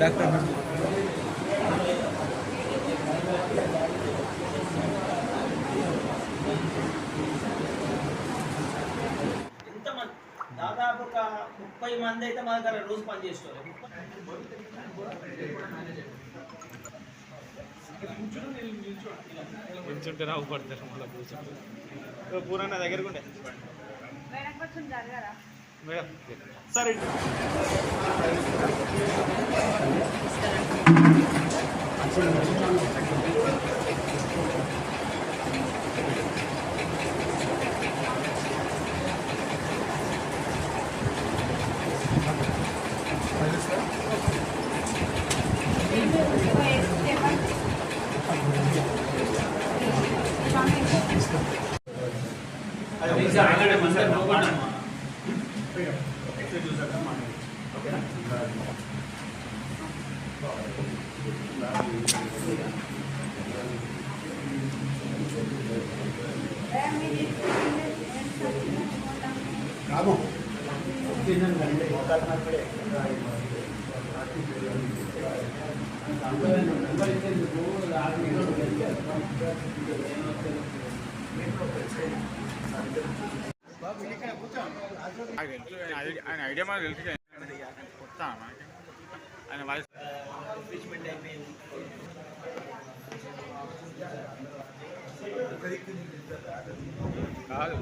Doctor దాదాపు ఒక 30 మంది అయితే మా దగ్గర రోజు పనిచేస్తారు. నిల్చుంటే రావు పడతారు మళ్ళీ కూర్చుంటే పూరా నా దగ్గరకు ఉండే మేడం సరే ఆయన ఐడియా మనకు తెలుసు కొత్త ఆయన వాయిస్ కాదు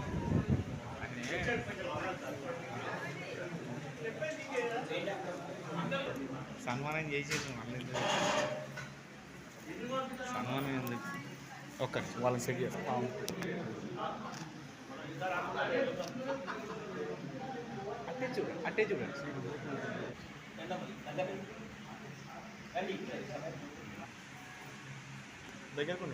సన్మానం చేసేసి సన్మానం ఎందుకు ఒక్క వాళ్ళని సెట్ చేస్తాం అట్టే చూడండి దగ్గరకు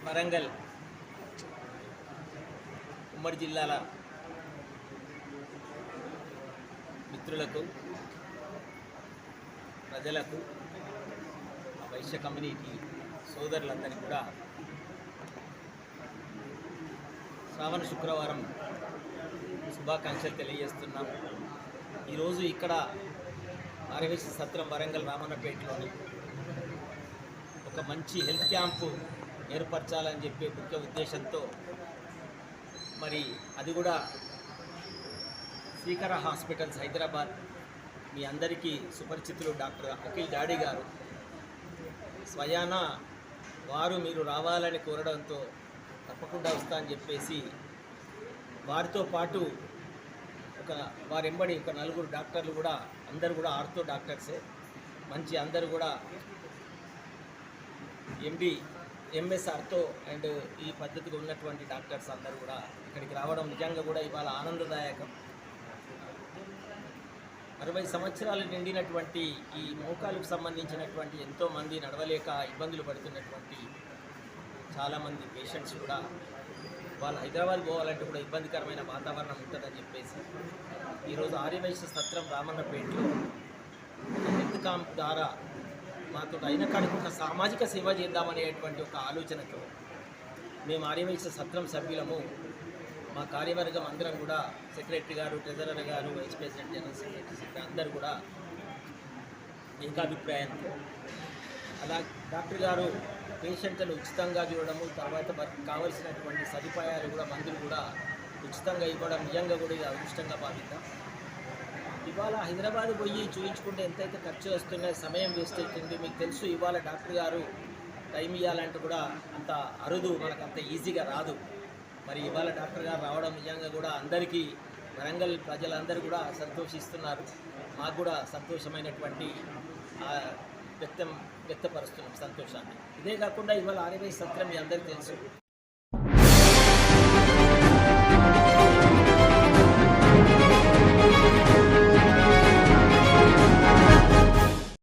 వరంగల్ ఉమ్మడి జిల్లాల మిత్రులకు, ప్రజలకు, వైశ్య కమ్యూనిటీ సోదరులందరికీ కూడా శ్రావణ శుక్రవారం శుభాకాంక్షలు తెలియజేస్తున్నాం. ఈరోజు ఇక్కడ ఆర్యవైశ్య సత్రం వరంగల్ రామన్నపేటలోని ఒక మంచి హెల్త్ క్యాంపు ఏర్పరచాలని చెప్పే ముఖ్య ఉద్దేశంతో మరి అది కూడా శ్రీకర హాస్పిటల్స్ హైదరాబాద్ మీ అందరికీ సుపరిచితులు డాక్టర్ అఖిల్ డాడీ గారు స్వయాన వారు మీరు రావాలని కోరడంతో తప్పకుండా వస్తా అని చెప్పేసి వారితో పాటు వారెంబడి ఒక 4 డాక్టర్లు కూడా అందరు కూడా ఆర్థో డాక్టర్సే మంచి అందరు కూడా ఎండి ఎంఎస్ ఆర్థో అండ్ ఈ పద్ధతిగా ఉన్నటువంటి డాక్టర్స్ అందరూ కూడా ఇక్కడికి రావడం నిజంగా కూడా ఇవాళ ఆనందదాయకం. 60 సంవత్సరాలు నిండినటువంటి ఈ మోకాలకు సంబంధించినటువంటి ఎంతోమంది నడవలేక ఇబ్బందులు పడుతున్నటువంటి చాలామంది పేషెంట్స్ కూడా వాళ్ళు హైదరాబాద్ పోవాలంటే కూడా ఇబ్బందికరమైన వాతావరణం ఉంటుందని చెప్పేసి ఈరోజు ఆర్యవైశ్య సత్రం రామన్నపేటలో హెల్త్ క్యాంప్ ద్వారా మాతో అయిన కాడికి ఒక సామాజిక సేవ చేద్దామనేటువంటి ఒక ఆలోచనతో మేము ఆర్యవైశ్య సత్రం సభ్యులము మా కార్యవర్గం అందరం కూడా సెక్రటరీ గారు, ట్రెజరర్ గారు, వైస్ ప్రెసిడెంట్, జనరల్ సెక్రటరీ అందరూ కూడా ఏకాభిప్రాయంతో అలా డాక్టర్ గారు పేషెంట్లను ఉచితంగా చూడడము, తర్వాత కావలసినటువంటి సదుపాయాలు కూడా మందులు కూడా ఉచితంగా ఇవ్వడం నిజంగా కూడా ఇది అదృష్టంగా భావిద్దాం. ఇవాళ హైదరాబాద్ పోయి చూయించుకుంటే ఎంతైతే ఖర్చు వస్తున్నాయి, సమయం వేస్ట్ అవుతుంది. మీకు తెలుసు ఇవాళ డాక్టర్ గారు టైం ఇవ్వాలంటే కూడా అంత అరుదు, మనకు అంత ఈజీగా రాదు. మరి ఇవాళ డాక్టర్ గారు రావడం నిజంగా కూడా అందరికీ వరంగల్ ప్రజలందరూ కూడా సంతోషిస్తున్నారు. మాకు కూడా సంతోషమైనటువంటి వ్యక్తపరుస్తున్నాం సంతోషాన్ని. ఇదే కాకుండా ఇవాళ ఆర్యవైశ్య సత్రం మీ అందరికీ తెలుసు